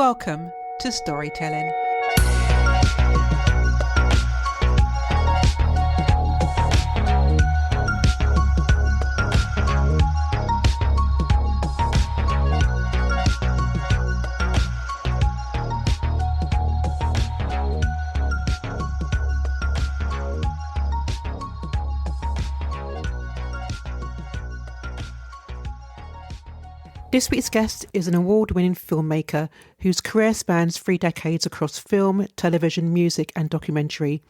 Welcome to Storytelling. This week's guest is an award-winning filmmaker whose career spans 3 decades across film, television, music and documentary.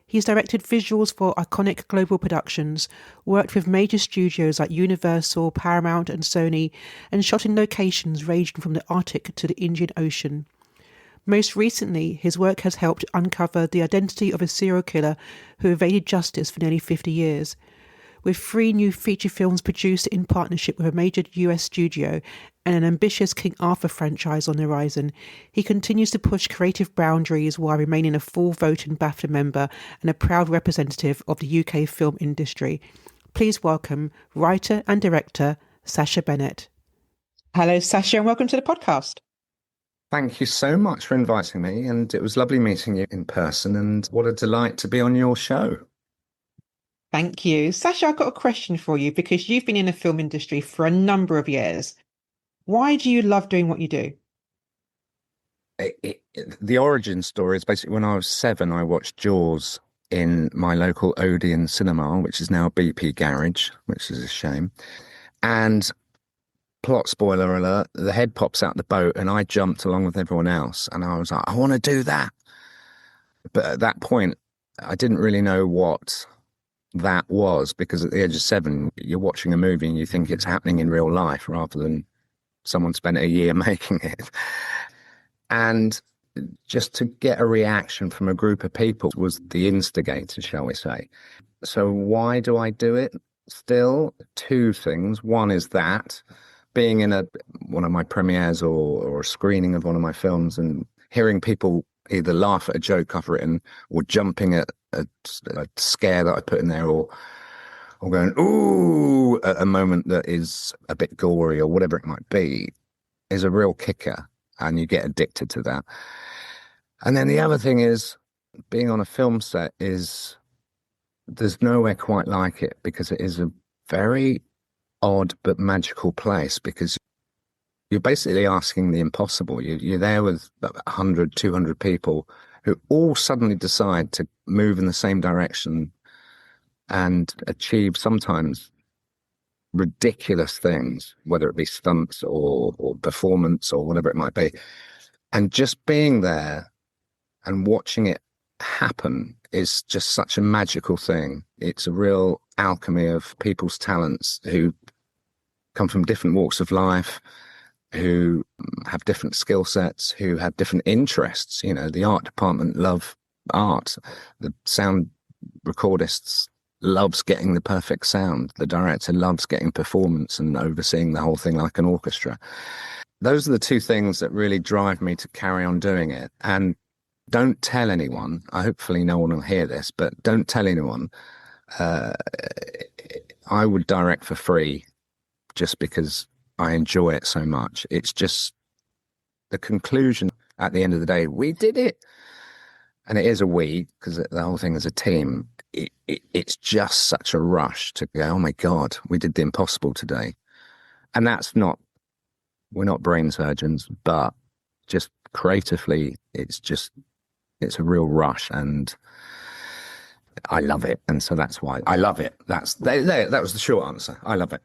He's directed visuals for iconic global productions, worked with major studios like Universal, Paramount and Sony, and shot in locations ranging from the Arctic to the Indian Ocean. Most recently, his work has helped uncover the identity of a serial killer who evaded justice for nearly 50 years. With 3 new feature films produced in partnership with a major US studio and an ambitious King Arthur franchise on the horizon, he continues to push creative boundaries while remaining a full voting BAFTA member and a proud representative of the UK film industry. Please welcome writer and director Sacha Bennett. Hello, Sacha, and welcome to the podcast. Thank you so much for inviting me, and it was lovely meeting you in person, and what a delight to be on your show. Thank you. Sacha, I've got a question for you because you've been in the film industry for a number of years. Why do you love doing what you do? The origin story is basically when I was 7, I watched Jaws in my local Odeon cinema, which is now BP Garage, which is a shame. And plot spoiler alert, the head pops out the boat and I jumped along with everyone else. And I was like, I want to do that. But at that point, I didn't really know what that was, because at the age of 7 you're watching a movie and you think it's happening in real life rather than someone spent a year making it. And just to get a reaction from a group of people was the instigator, shall we say. So why do I do it still? 2 things. One is that being in one of my premieres or a screening of one of my films and hearing people either laugh at a joke I've written or jumping at a scare that I put in there or going, ooh, at a moment that is a bit gory or whatever it might be, is a real kicker, and you get addicted to that. And then the other thing is, being on a film set there's nowhere quite like it, because it is a very odd but magical place, because you're basically asking the impossible. You're there with 100, 200 people who all suddenly decide to move in the same direction and achieve sometimes ridiculous things, whether it be stunts or performance or whatever it might be. And just being there and watching it happen is just such a magical thing. It's a real alchemy of people's talents who come from different walks of life, who have different skill sets, who have different interests. You know, the art department love art. The sound recordists loves getting the perfect sound. The director loves getting performance and overseeing the whole thing like an orchestra. Those are the 2 things that really drive me to carry on doing it. And don't tell anyone, hopefully no one will hear this, but don't tell anyone. I would direct for free just because I enjoy it so much. It's just the conclusion at the end of the day, we did it. And it is a we, because the whole thing is a team. It's just such a rush to go, oh my God, we did the impossible today. And we're not brain surgeons, but just creatively, it's a real rush, and I love it. And so that's why I love it. That was the short answer. I love it.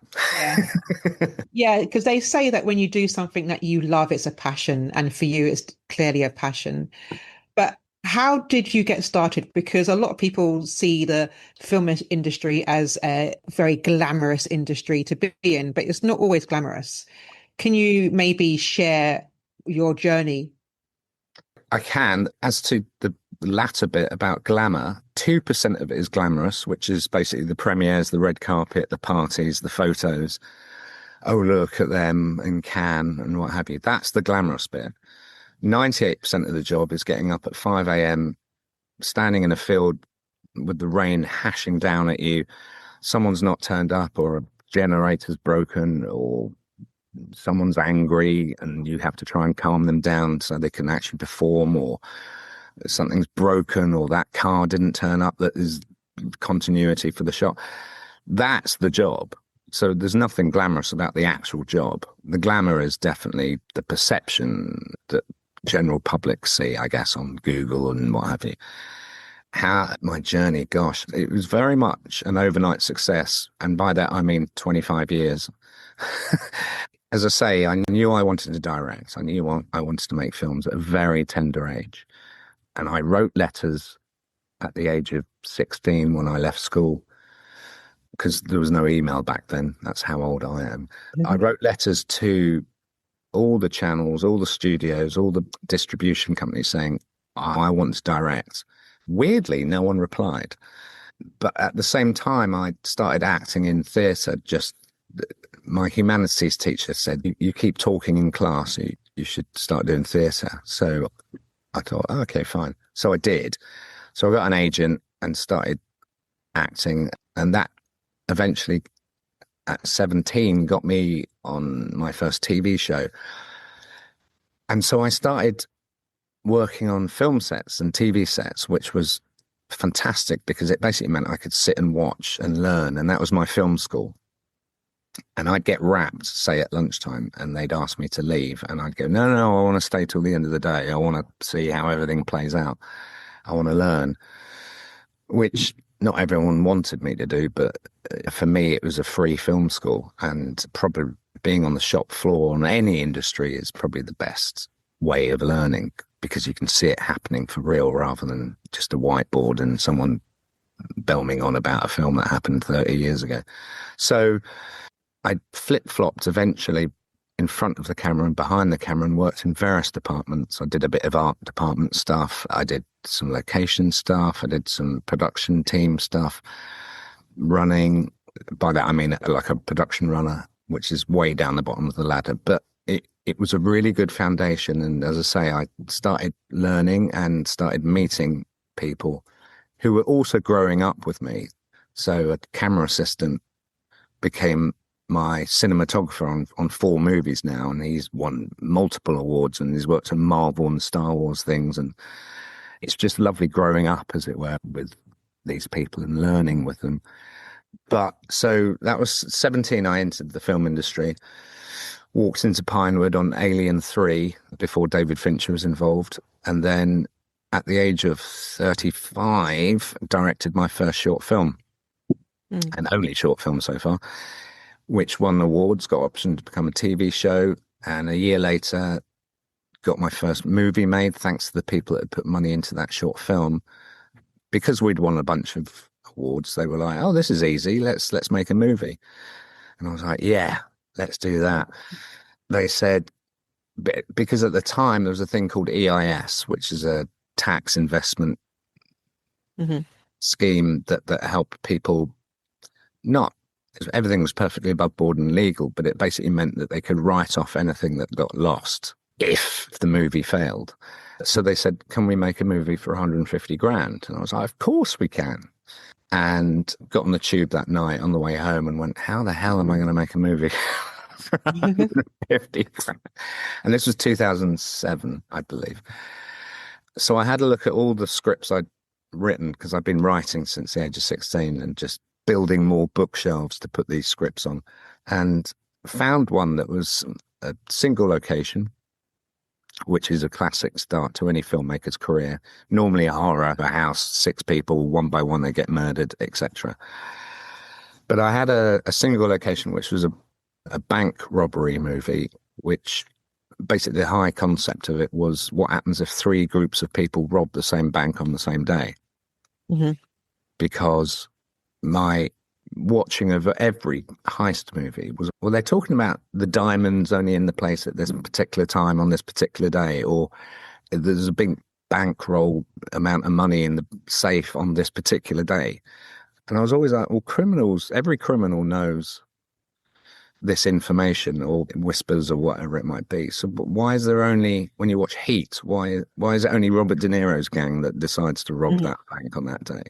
Yeah, because they say that when you do something that you love, it's a passion. And for you, it's clearly a passion. But how did you get started? Because a lot of people see the film industry as a very glamorous industry to be in, but it's not always glamorous. Can you maybe share your journey? I can. As to the latter bit about glamour, 2% of it is glamorous, which is basically the premieres, the red carpet, the parties, the photos. Oh, look at them in Cannes and what have you. That's the glamorous bit. 98% of the job is getting up at 5 a.m, standing in a field with the rain hashing down at you. Someone's not turned up, or a generator's broken, or someone's angry and you have to try and calm them down so they can actually perform, or something's broken, or that car didn't turn up, that is continuity for the shot. That's the job. So there's nothing glamorous about the actual job. The glamour is definitely the perception that general public see, I guess, on Google and what have you. How my journey, gosh, it was very much an overnight success. And by that, I mean 25 years. As I say, I knew I wanted to direct. I knew I wanted to make films at a very tender age. And I wrote letters at the age of 16 when I left school, because there was no email back then. That's how old I am. I wrote letters to all the channels, all the studios, all the distribution companies saying, I want to direct. Weirdly, no one replied. But at the same time, I started acting in theatre. Just my humanities teacher said, you keep talking in class, you should start doing theatre. So I thought, oh, okay, fine. So I did. So I got an agent and started acting. And that eventually, at 17, got me on my first TV show. And so I started working on film sets and TV sets, which was fantastic because it basically meant I could sit and watch and learn. And that was my film school. And I'd get wrapped, say at lunchtime, and they'd ask me to leave. And I'd go, no, I want to stay till the end of the day. I want to see how everything plays out. I want to learn, which not everyone wanted me to do. But for me, it was a free film school. And probably being on the shop floor in any industry is probably the best way of learning, because you can see it happening for real rather than just a whiteboard and someone belming on about a film that happened 30 years ago. So I flip-flopped eventually in front of the camera and behind the camera and worked in various departments. I did a bit of art department stuff. I did some location stuff. I did some production team stuff, running. By that, I mean like a production runner, which is way down the bottom of the ladder. But it was a really good foundation. And as I say, I started learning and started meeting people who were also growing up with me. So a camera assistant became my cinematographer on 4 movies now, and he's won multiple awards, and he's worked on Marvel and Star Wars things, and it's just lovely growing up, as it were, with these people and learning with them. But so that was 17, I entered the film industry, walked into Pinewood on Alien 3 before David Fincher was involved, and then at the age of 35 directed my first short film, and only short film so far, which won awards, got option to become a TV show. And a year later, got my first movie made, thanks to the people that had put money into that short film. Because we'd won a bunch of awards, they were like, oh, this is easy. Let's make a movie. And I was like, yeah, let's do that. They said, because at the time there was a thing called EIS, which is a tax investment scheme that helped people not... Everything was perfectly above board and legal, but it basically meant that they could write off anything that got lost if the movie failed. So they said, can we make a movie for 150 grand? And I was like, of course we can. And got on the tube that night on the way home and went, how the hell am I going to make a movie for 150 grand? And this was 2007, I believe. So I had a look at all the scripts I'd written, because I'd been writing since the age of 16 and just building more bookshelves to put these scripts on, and found one that was a single location, which is a classic start to any filmmaker's career. Normally a horror, a house, 6 people, one by one they get murdered, etc. But I had a single location, which was a bank robbery movie, which basically the high concept of it was what happens if 3 groups of people rob the same bank on the same day. Because my watching of every heist movie was, well, they're talking about the diamonds only in the place at this particular time on this particular day, or there's a big bankroll amount of money in the safe on this particular day. And I was always like, well, every criminal knows this information, or whispers, or whatever it might be. So why is there only, when you watch Heat, why is it only Robert De Niro's gang that decides to rob that bank on that day?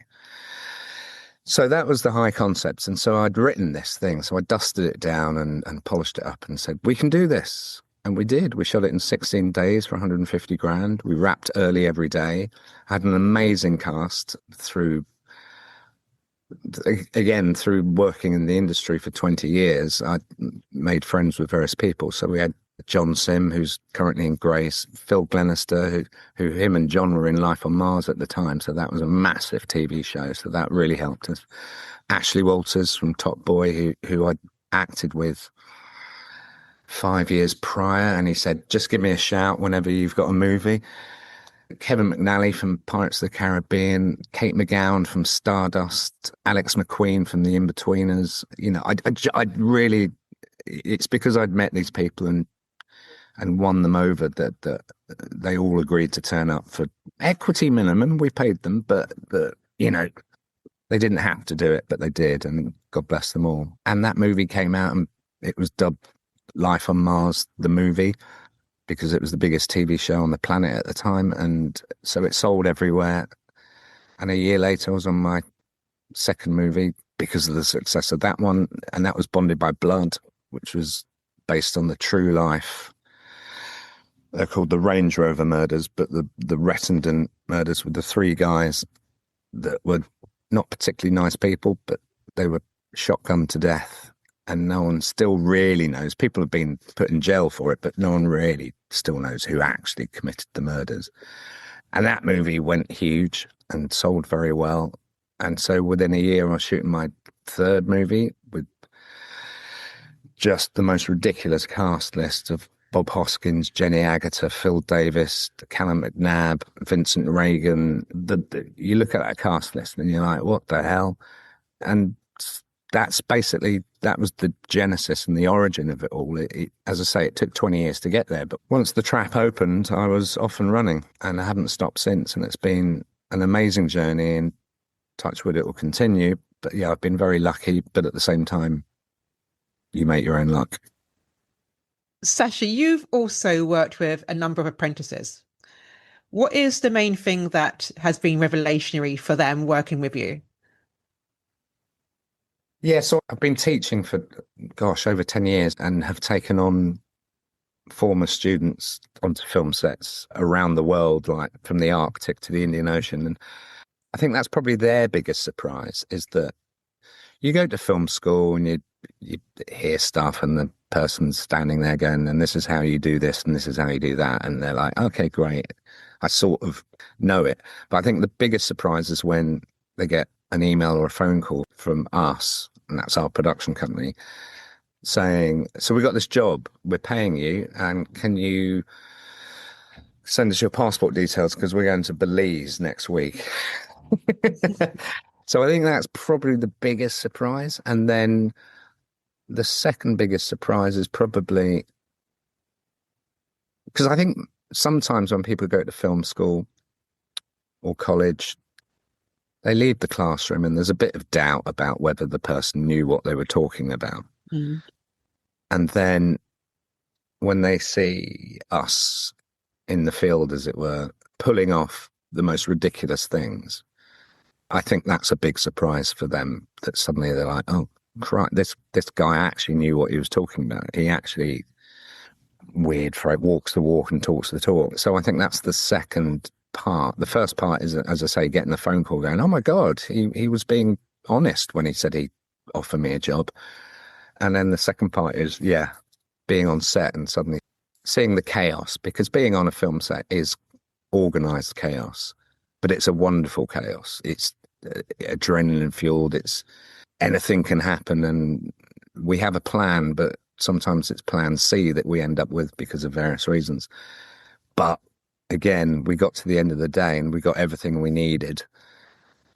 So that was the high concepts. And so I'd written this thing. So I dusted it down and polished it up and said, we can do this. And we did. We shot it in 16 days for 150 grand. We wrapped early every day, had an amazing cast through, again, through working in the industry for 20 years. I made friends with various people. So we had John Sim, who's currently in Grace, Phil Glenister, who him and John were in Life on Mars at the time. So that was a massive TV show. So that really helped us. Ashley Walters from Top Boy, who I'd acted with 5 years prior. And he said, just give me a shout whenever you've got a movie. Kevin McNally from Pirates of the Caribbean, Kate McGowan from Stardust, Alex McQueen from The Inbetweeners. You know, I'd really, it's because I'd met these people and won them over that they all agreed to turn up for equity minimum. We paid them, but you know, they didn't have to do it, but they did, and God bless them all. And that movie came out and it was dubbed Life on Mars, the movie, because it was the biggest TV show on the planet at the time. And so it sold everywhere. And a year later, I was on my second movie because of the success of that one. And that was Bonded by Blood, which was based on the true life. They're called the Range Rover murders, but the Rettendon murders with the three guys that were not particularly nice people, but they were shotgunned to death. And no one still really knows. People have been put in jail for it, but no one really still knows who actually committed the murders. And that movie went huge and sold very well. And so within a year, I was shooting my third movie with just the most ridiculous cast list of Bob Hoskins, Jenny Agutter, Phil Davis, Callum McNabb, Vincent Regan. You look at that cast list and you're like, what the hell? And that's basically, that was the genesis and the origin of it all. As I say, it took 20 years to get there. But once the trap opened, I was off and running and I haven't stopped since. And it's been an amazing journey, and touch wood, it will continue. But yeah, I've been very lucky. But at the same time, you make your own luck. Sacha, you've also worked with a number of apprentices. What is the main thing that has been revelationary for them working with you? Yeah, so I've been teaching for, gosh, over 10 years and have taken on former students onto film sets around the world, like from the Arctic to the Indian Ocean. And I think that's probably their biggest surprise, is that you go to film school and you hear stuff and the person's standing there going, and this is how you do this and this is how you do that. And they're like, okay, great. I sort of know it. But I think the biggest surprise is when they get an email or a phone call from us, and that's our production company, saying, so we got this job, we're paying you, and can you send us your passport details because we're going to Belize next week. So I think that's probably the biggest surprise. And then the second biggest surprise is probably, because I think sometimes when people go to film school or college, they leave the classroom and there's a bit of doubt about whether the person knew what they were talking about. Mm. And then when they see us in the field, as it were, pulling off the most ridiculous things, I think that's a big surprise for them, that suddenly they're like, oh, this guy actually knew what he was talking about. He actually, weird for it, walks the walk and talks the talk. So I think that's the second part. The first part is, as I say, getting the phone call going, oh my God, he was being honest when he said he'd offer me a job. And then the second part is, yeah, being on set and suddenly seeing the chaos, because being on a film set is organized chaos, but it's a wonderful chaos. It's adrenaline fueled. It's anything can happen. And we have a plan, but sometimes it's plan C that we end up with because of various reasons. But again, we got to the end of the day and we got everything we needed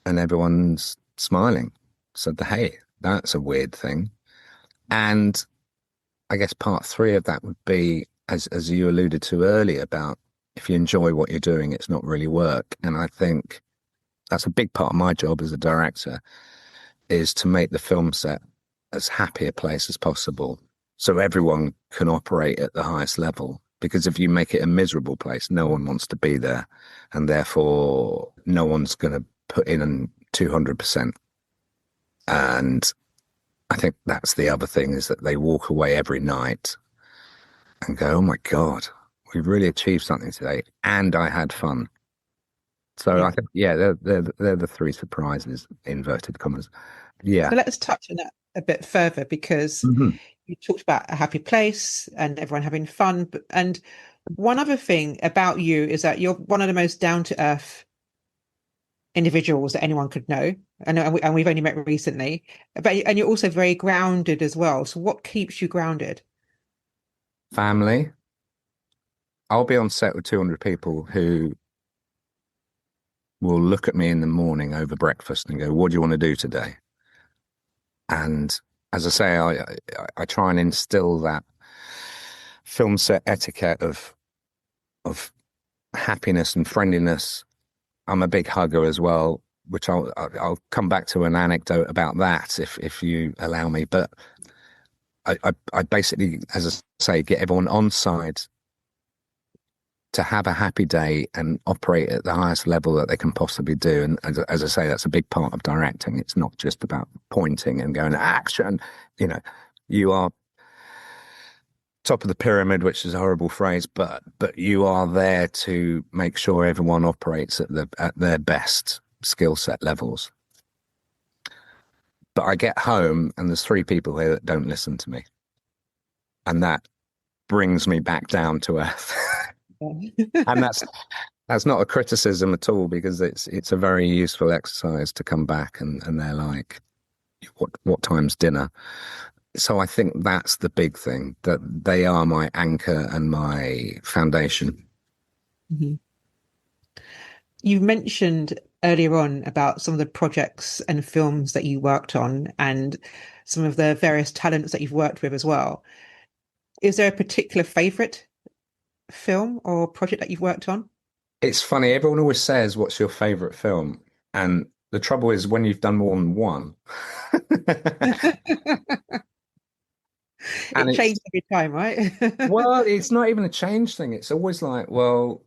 and everyone's smiling. So hey, that's a weird thing. And I guess part three of that would be, as you alluded to earlier, about if you enjoy what you're doing, it's not really work. And I think that's a big part of my job as a director, is to make the film set as happy a place as possible so everyone can operate at the highest level. Because if you make it a miserable place, no one wants to be there. And therefore, no one's going to put in 200%. And I think that's the other thing, is that they walk away every night and go, oh my God, we've really achieved something today. And I had fun. So I Yeah. think, yeah, they're the three surprises, inverted commas. Yeah. So let's touch on that a bit further because Mhm. you talked about a happy place and everyone having fun. And one other thing about you is that you're one of the most down to earth individuals that anyone could know. And we've only met recently, and you're also very grounded as well. So what keeps you grounded? Family. I'll be on set with 200 people who will look at me in the morning over breakfast and go, what do you want to do today? And as I say, I try and instill that film set etiquette of happiness and friendliness. I'm a big hugger as well, which I'll come back to an anecdote about that if you allow me. But I basically, as I say, get everyone on side to have a happy day and operate at the highest level that they can possibly do. And as I say, that's a big part of directing. It's not just about pointing and going action. You know, you are top of the pyramid, which is a horrible phrase, but you are there to make sure everyone operates at their best skill set levels. But I get home and there's three people here that don't listen to me, and that brings me back down to earth. And that's not a criticism at all, because it's a very useful exercise to come back and they're like, what time's dinner? So I think that's the big thing, that they are my anchor and my foundation. Mhm. You mentioned earlier on about some of the projects and films that you worked on and some of the various talents that you've worked with as well. Is there a particular favorite film or project that you've worked on? It's funny, everyone always says, what's your favorite film? And the trouble is, when you've done more than one, and It it's, changed every time, right? well, it's not even a change thing. It's always like, well,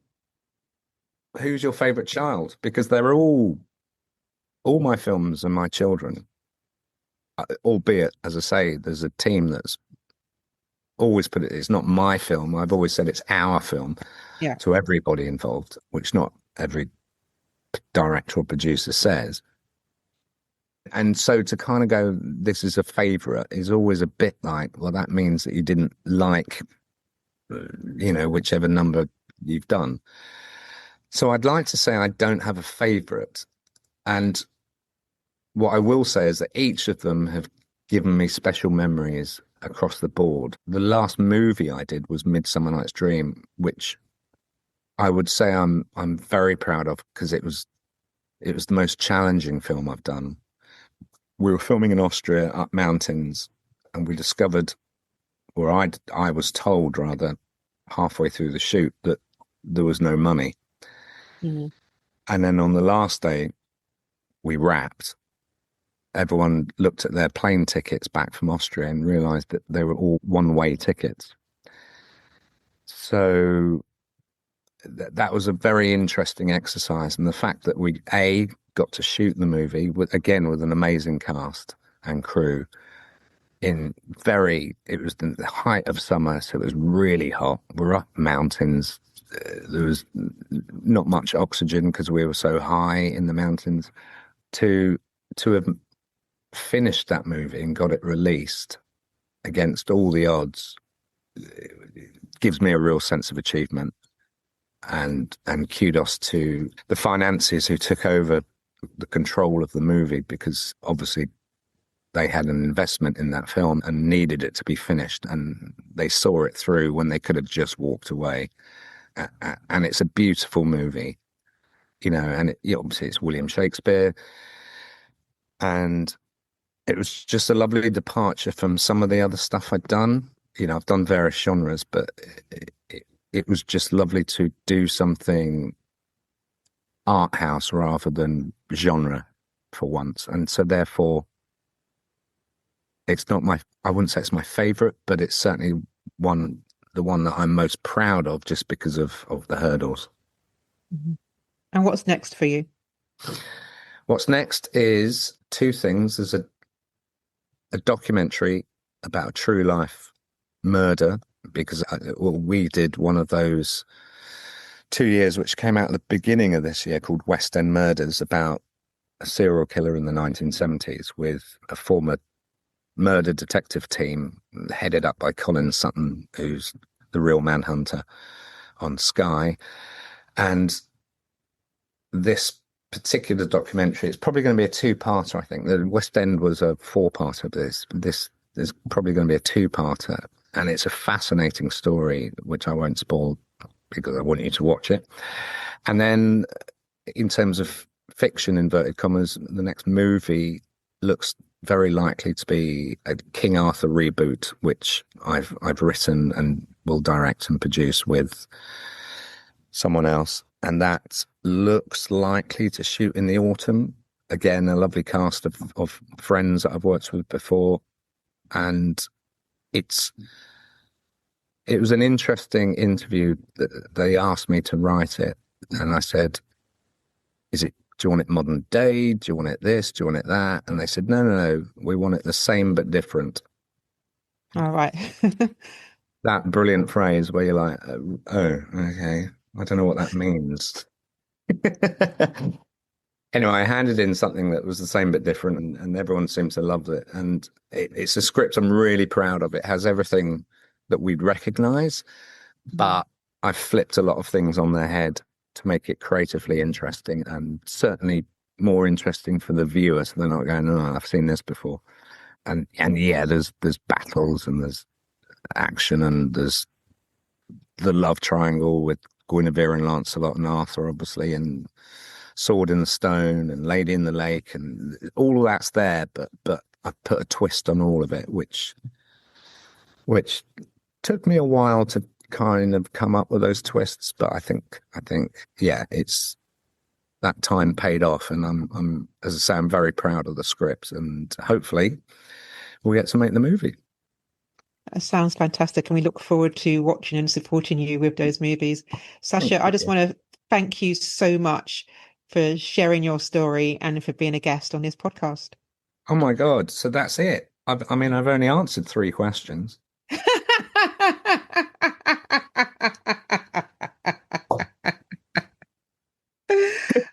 who's your favorite child? Because they're all my films are my children. Albeit, as I say, there's a team that's always put it, it's not my film. I've always said it's our film Yeah. to everybody involved, which not every director or producer says. And so to kind of go, this is a favorite, is always a bit like, well, that means that you didn't like, whichever number you've done. So I'd like to say I don't have a favorite. And what I will say is that each of them have given me special memories across the board. The last movie I did was Midsummer Night's Dream, which I would say I'm very proud of, because it was the most challenging film I've done. We were filming in Austria up mountains, and we discovered, or I was told rather, halfway through the shoot, that there was no money. Mhm. And then on the last day, we wrapped. Everyone looked at their plane tickets back from Austria and realized that they were all one-way tickets. So that was a very interesting exercise. And the fact that we, got to shoot the movie with an amazing cast and crew it was the height of summer, so it was really hot. We're up mountains. There was not much oxygen because we were so high in the mountains. To have finished that movie and got it released against all the odds gives me a real sense of achievement. And kudos to the financiers who took over the control of the movie, because obviously they had an investment in that film and needed it to be finished, and they saw it through when they could have just walked away. And it's a beautiful movie, and obviously it's William Shakespeare, and it was just a lovely departure from some of the other stuff I'd done. I've done various genres, but it was just lovely to do something art house rather than genre for once. And so therefore, it's not I wouldn't say it's my favorite, but it's certainly the one that I'm most proud of, just because of the hurdles. Mhm. And what's next for you? What's next is two things. There's a documentary about a true life murder, because we did one of those 2 years which came out at the beginning of this year called West End Murders, about a serial killer in the 1970s with a former murder detective team headed up by Colin Sutton, who's the real manhunter on Sky. And this particular documentary, it's probably going to be a two-parter, I think. The West End was a four-parter. This is probably going to be a two-parter. And it's a fascinating story, which I won't spoil because I want you to watch it. And then in terms of fiction, inverted commas, the next movie looks very likely to be a King Arthur reboot, which I've written and will direct and produce with someone else. And that looks likely to shoot in the autumn. Again, a lovely cast of friends that I've worked with before. And it was an interesting interview. That they asked me to write it. And I said, do you want it modern day? Do you want it this? Do you want it that? And they said, no. We want it the same but different. All right. That brilliant phrase where you're like, oh, okay. I don't know what that means. Anyway, I handed in something that was the same but different, and everyone seems to love it. And it's a script I'm really proud of. It has everything that we'd recognize, but I've flipped a lot of things on their head to make it creatively interesting, and certainly more interesting for the viewer, so they're not going, oh, I've seen this before. And yeah, there's battles and there's action and there's the love triangle with Guinevere and Lancelot and Arthur, obviously, and Sword in the Stone and Lady in the Lake, and all of that's there, but I put a twist on all of it, which took me a while to kind of come up with those twists, but I think yeah, it's that time paid off, and I'm as I say, I'm very proud of the script, and hopefully we'll get to make the movie. That sounds fantastic, and we look forward to watching and supporting you with those movies. Sacha, I just want to thank you so much for sharing your story and for being a guest on this podcast. Oh my God, so that's it. I've only answered 3 questions.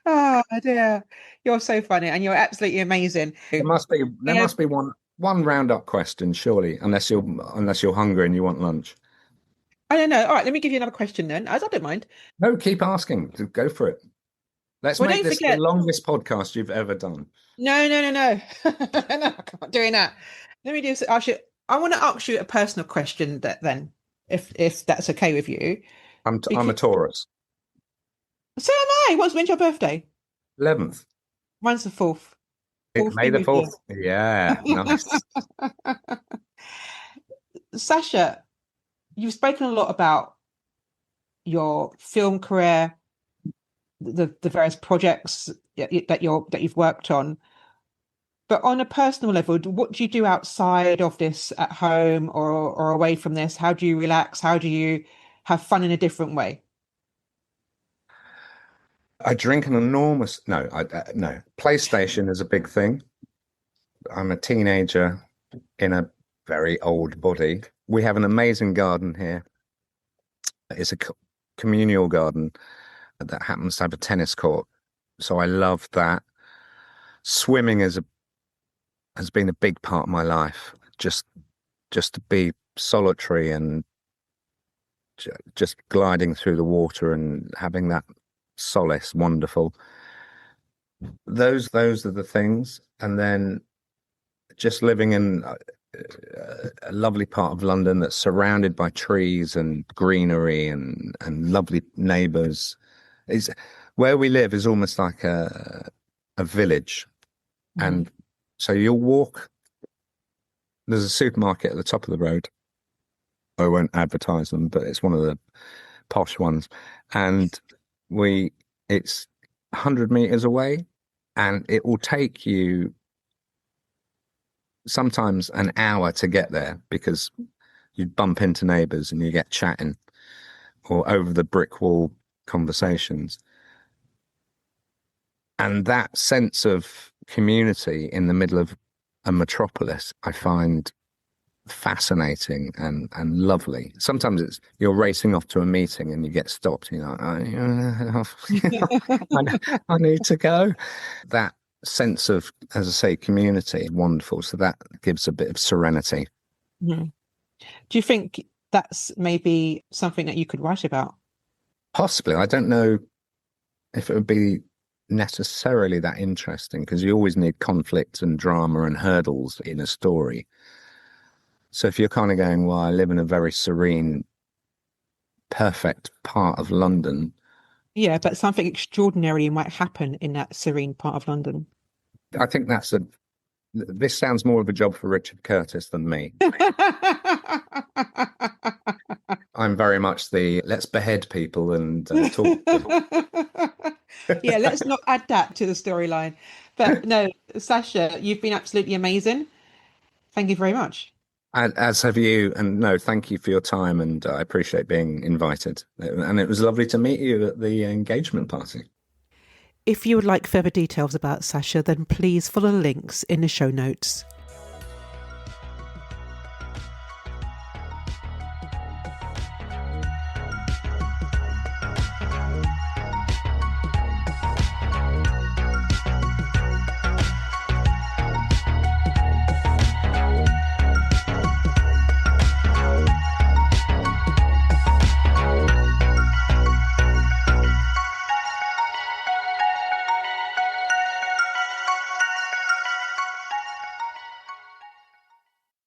Oh dear, you're so funny and you're absolutely amazing. There must be one roundup question, surely, unless you're hungry and you want lunch. I don't know. All right, let me give you another question then, as I don't mind. No, keep asking. Go for it. Let's Well, make don't this the forget. longest podcast you've ever done. No. No, I'm not doing that. Let me do. I want to ask you a personal question then, if that's okay with you. I'm a Taurus. So am I. When's your birthday? 11th. Mine's the 4th. May the 4th. Yeah, nice. Sacha, you've spoken a lot about your film career, the various projects that you've worked on. But on a personal level, what do you do outside of this at home or away from this? How do you relax? How do you have fun in a different way? I drink an enormous no. No. PlayStation is a big thing. I'm a teenager in a very old body. We have an amazing garden here. It's a communal garden that happens to have a tennis court, so I love that. Swimming has been a big part of my life. Just to be solitary and just gliding through the water and having that solace, wonderful. Those are the things, and then just living in a lovely part of London that's surrounded by trees and greenery and lovely neighbours. Is where we live is almost like a village, and so you'll walk. There's a supermarket at the top of the road. I won't advertise them, but it's one of the posh ones, and it's 100 meters away, and it will take you sometimes an hour to get there because you bump into neighbors and you get chatting or over the brick wall conversations. And that sense of community in the middle of a metropolis, I find fascinating and lovely. Sometimes it's you're racing off to a meeting and you get stopped. You're like, I need to go. That sense of, as I say, community, wonderful. So that gives a bit of serenity. Mhm. Do you think that's maybe something that you could write about? Possibly. I don't know if it would be necessarily that interesting because you always need conflict and drama and hurdles in a story. So if you're kind of going, well, I live in a very serene, perfect part of London, Yeah, but something extraordinary might happen in that serene part of London. I think this sounds more of a job for Richard Curtis than me. I'm very much the let's behead people and talk. Yeah, let's not add that to the storyline. But no, Sacha, you've been absolutely amazing. Thank you very much. As have you. And no, thank you for your time. And I appreciate being invited. And it was lovely to meet you at the engagement party. If you would like further details about Sacha, then please follow the links in the show notes.